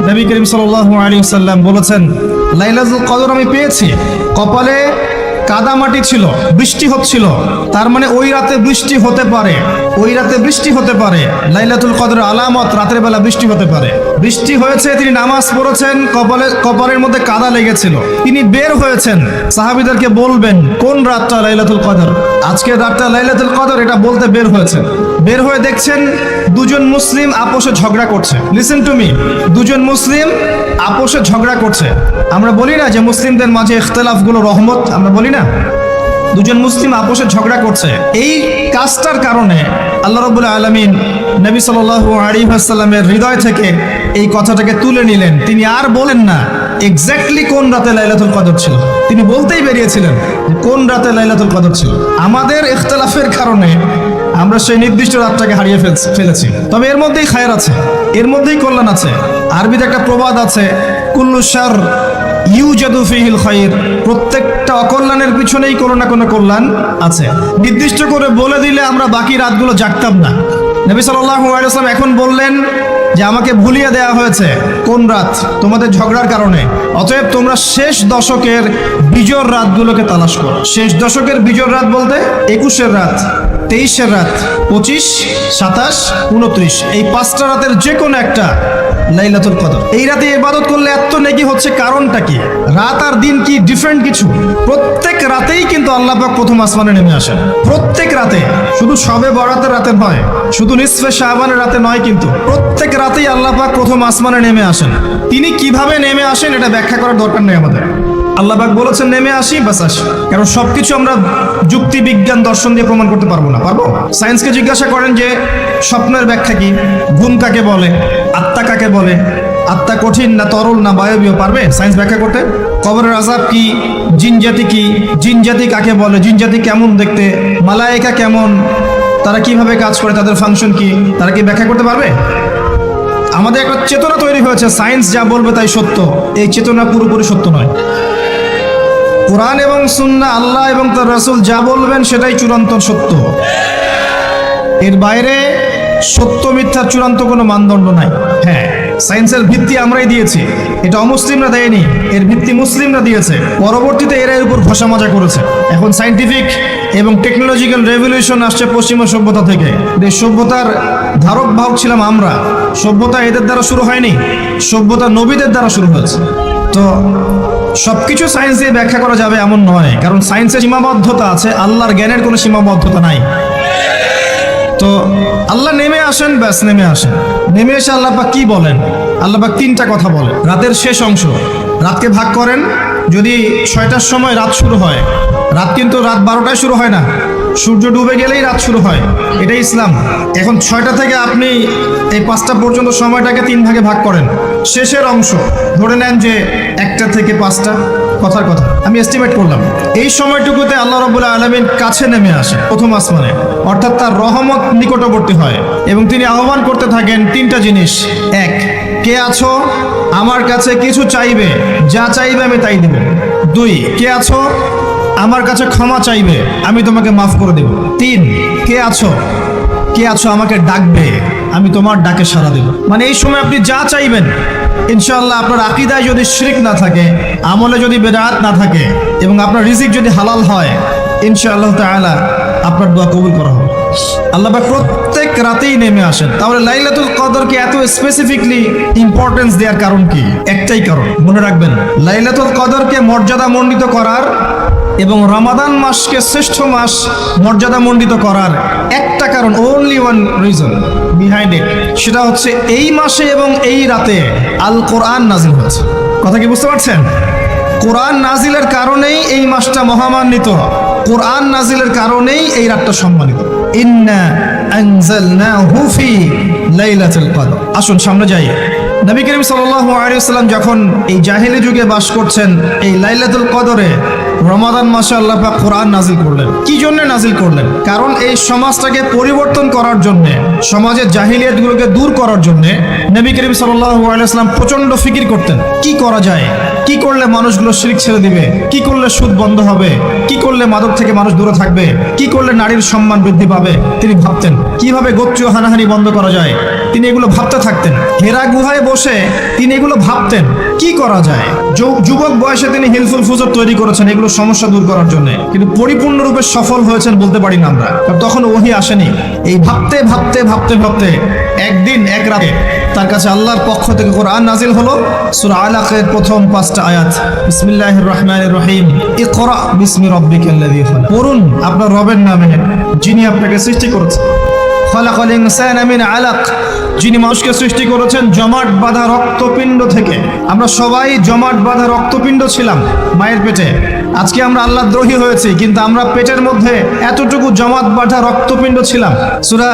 নবী করিম সাল্লাল্লাহু আলাইহি ওয়াসাল্লাম বলেছেন, লাইলাতুল কদর আমি পেয়েছি, কপালে কাদামাটি ছিল, বৃষ্টি হচ্ছিল, তার মানে ওই রাতে বৃষ্টি হতে পারে, ওই রাতে বৃষ্টি হতে পারে। লাইলাতুল কদরের আলামত রাতের বেলা বৃষ্টি হতে পারে। বৃষ্টি হয়েছে, তিনি নামাজ পড়েছেন, কপালের মধ্যে কাদা লেগেছিল, তিনি বের হয়েছেন, সাহাবীদেরকে বলবেন কোন রাতটা লাইলাতুল কদর, আজকের রাতটা লাইলাতুল কদর, এটা বলতে বের হয়েছেন। বের হয়ে দেখছেন দুজন মুসলিম আপোষে ঝগড়া করছে। লিসেন টু মি, দুজন মুসলিম আপোষে ঝগড়া করছে। আমরা বলি না যে মুসলিমদের মাঝে ইখতিলাফগুলো রহমত, আমরা বলি না? দুজন মুসলিম আপোষে ঝগড়া করছে, এই কাজটার কারণে আল্লাহ রাব্বুল আলামিন নবী সাল্লাল্লাহু আলাইহি ওয়াসাল্লামের হৃদয় থেকে এই কথাটাকে তুলে নিলেন। তিনি আর বলেন না এক্স্যাক্টলি কোন রাতে লাইলাতুল কদর ছিল, তিনি বলতেই বেরিয়েছিলেন কোন রাতে লাইলাতুল কদর ছিল। আমাদের ইখতিলাফের কারণে আমরা সেই নির্দিষ্ট রাতটাকে হারিয়ে ফেলেছি। তবে এর মধ্যেই খায়ের আছে, এর মধ্যেই কল্যাণ আছে। আরবিতে একটা প্রবাদ আছে, কুল্লু শার ইউজাদু ফিহিল খায়র, প্রত্যেকটা অকল্যাণের পিছনেই কোনো না কোনো কল্যাণ আছে। নির্দিষ্ট করে বলে দিলে আমরা বাকি রাতগুলো জাগতাম না। নবী সাল্লাল্লাহু আলাইহি ওয়াসাল্লাম এখন বললেন যে আমাকে ভুলিয়ে দেওয়া হয়েছে কোন রাত, তোমাদের ঝগড়ার কারণে। অতএব তোমরা শেষ দশকের বিজোড় রাতগুলোকে তালাশ করো। শেষ দশকের বিজোড় রাত বলতে 21-এর রাত, 23-এর রাত, 25, 27, 29, এই 5টা রাতের যে কোনো একটা লাইলাতুল কদর। এই রাতে ইবাদত করলে এত নেকি হচ্ছে, কারণটা কি? রাত আর দিন কি ডিফারেন্ট কিছু? প্রত্যেক রাতেই কিন্তু আল্লাহ পাক প্রথম আসমানে নেমে আসেন, প্রত্যেক রাতে, শুধু শবে বরাতের রাতে নয়, শুধু নিসফে শাবানের রাতে নয়, কিন্তু প্রত্যেক রাতেই আল্লাহ পাক প্রথম আসমানে নেমে আসেন। তিনি কিভাবে নেমে আসেন এটা ব্যাখ্যা করার দরকার নেই আমাদের। আল্লাহ পাক বলেছেন নেমে আসি, বাস আসি। কারণ সবকিছু আমরা যুক্তি, বিজ্ঞান, দর্শন দিয়ে প্রমাণ করতে পারবো না। পারবো? সায়েন্সকে জিজ্ঞাসা করেন যে স্বপ্নের ব্যাখ্যা কি, ঘুম কাকে বলে, আত্মা কাকে বলে, আত্মা কঠিন না তরল না বায়বীয়, পারবে সায়েন্স ব্যাখ্যা করতে? কবরের আযাব কি, জিন জাতি কি, জিন জাতি কাকে বলে, জিন জাতি কেমন দেখতে, মালায়েকা কেমন, তারা কিভাবে কাজ করে, তাদের ফাংশন কি, তারা কি ব্যাখ্যা করতে পারবে? আমাদের একটা চেতনা তৈরি হয়েছে, সায়েন্স যা বলবে তাই সত্য। এই চেতনা পুরোপুরি সত্য নয়। কোরআন এবং সুন্নাহ, আল্লাহ এবং তার রাসূল যা বলবেন সেটাই চূড়ান্ত সত্য। এর বাইরে সত্য মিথ্যার চূড়ান্ত কোনো মানদণ্ড নাই। হ্যাঁ, সায়েন্সের ভিত্তি আমরাই দিয়েছি, এটা অমুসলিমরা দেয়নি, এর ভিত্তি মুসলিমরা দিয়েছে। পরবর্তীতে এরা এর উপর ঘষা মাজা করেছে। এখন সায়েন্টিফিক এবং টেকনোলজিক্যাল রেভলিউশন আসছে পশ্চিমা সভ্যতা থেকে। এই সভ্যতার ধারক বাহক ছিলাম আমরা। সভ্যতা এদের দ্বারা শুরু হয়নি, সভ্যতা নবীদের দ্বারা শুরু হয়েছে। তো সবকিছু সায়েন্স দিয়ে ব্যাখ্যা করা যাবে এমন নয়, কারণ সায়েন্সের সীমাবদ্ধতা আছে, আল্লাহর জ্ঞানের কোনো সীমাবদ্ধতা নাই। তো আল্লাহ নেমে আসেন, ব্যাস নেমে আসেন। নেমে এসে আল্লাহ পাক কি বলেন? আল্লাহ পাক 3টা কথা বলেন। রাতের শেষ অংশ, রাতকে ভাগ করেন। যদি 6টার সময় রাত শুরু হয়, রাত কিন্তু রাত 12টায় শুরু হয় না, সূর্য ডুবে গেলেই রাত শুরু হয়, এটাই ইসলাম। এখন 6টা থেকে আপনি এই 5টা পর্যন্ত সময়টাকে 3 ভাগে ভাগ করেন। শেষের অংশ ধরে নেন যে 1টা থেকে 5টা, কথার কথা আমি এস্টিমেট করলাম, এই সময়টুকুতে আল্লাহ রাব্বুল আলামিন কাছে নেমে আসে প্রথম আসমানে, অর্থাৎ তার রহমত নিকটবর্তী হয় এবং তিনি আহ্বান করতে থাকেন 3টা জিনিস। 1, কে আছো আমার কাছে কিছু চাইবে, যা চাইবে আমি তাই দেব। 2, কে আছো আমার কাছে ক্ষমা চাইবে, আমি তোমাকে মাফ করে দেব। 3, কে আছো, কে আছো আমাকে ডাকবে, আমি তোমার ডাকে সাড়া দেব। মানে এই সময় আপনি যা চাইবেন ইনশাআল্লাহ, আপনার আকীদায় যদি শিরক না থাকে, আমলে যদি বেদাত না থাকে এবং আপনার রিজিক যদি হালাল হয়, ইনশাআল্লাহ তাআলা আপনার দোয়া কবুল করা হবে। আল্লাহ পাক প্রত্যেক রাতেই নেমে আসেন। তাহলে লাইলাতুল কদরকে এত স্পেসিফিকলি ইম্পর্টেন্স দেওয়ার কারণ কি? একটাই কারণ, মনে রাখবেন, লাইলাতুল কদরকে মর্যাদামণ্ডিত করার এবং রমাদান মাসকে শ্রেষ্ঠ মাস মর্যাদামণ্ডিত করার একটা কারণ, only one reason behind it, সেটা হচ্ছে এই মাসে এবং এই রাতে আল কোরআন নাজিল হয়েছে। কথা কি বুঝতে পারছেন? কোরআন নাজিলের কারণেই এই মাসটা মহামান্বিত, কোরআন নাজিলের কারণেই এই রাতটা সম্মানিত। ইন্না আনজালনাহু ফি লাইলাতুল কদর। আসুন সামনে যাই। নবী করিম সাল্লাল্লাহু আলাইহি ওয়াসাল্লাম যখন এই জাহেলি যুগে বাস করছেন, এই লাইলাতুল কদরে রমাদান মাসে আল্লাহ পাক কোরআন নাজিল করলেন। কি জন্য নাজিল করলেন? কারণ এই সমাজটাকে পরিবর্তন করার জন্য, সমাজের জাহিলিয়াতগুলোকে দূর করার জন্য নবী করিম সাল্লাল্লাহু আলাইহি ওয়াসাল্লাম প্রচন্ড ফিকির করতেন, কি করা যায়, কি করলে মানুষগুলো শিরক ছেড়ে দিবে, কি করলে সুদ বন্ধ হবে, কি করলে মাদক থেকে মানুষ দূরে থাকবে, কি করলে নারীর সম্মান বৃদ্ধি পাবে। তিনি ভাবতেন কিভাবে গোত্রীয় হানাহানি বন্ধ করা যায়, তিনি এগুলো ভাবতে থাকতেন। হেরা গুহায় বসে তিনি এগুলো ভাবতেন কি করা যায়। যুবক বয়সে তিনি হিলফুল ফুজর তৈরি করেছেন এগুলো সমস্যা দূর করার জন্য, কিন্তু পরিপূর্ণরূপে সফল হয়েছেন বলতে পারি না আমরা, তখন ওহী আসেনি। এই ভাবতে ভাবতে ভাবতে ভাবতে একদিন এক রাতে তার কাছে আল্লাহর পক্ষ থেকে কোরআন নাজিল হলো। সূরা আলাকের প্রথম 5টা আয়াত, বিসমিল্লাহির রহমানির রহিম, ইকরা বিসমি রাব্বিকাল্লাযী খালাক। পড়ুন আপনার রবের নামে যিনি আপনাকে সৃষ্টি করেছেন। খালাকাল ইনসানা মিন আলাক, যিনি মানুষকে সৃষ্টি করেছেন জমাট বাঁধা রক্তপিণ্ড থেকে। আমরা সবাই জমাট বাঁধা রক্তপিণ্ড ছিলাম মায়ের পেটে। আজকে আমরা আল্লাহ দ্রোহী হয়েছি, কিন্তু আমরা পেটের মধ্যে এতটুকু জমাট বাঁধা রক্তপিণ্ড ছিলাম। সূরা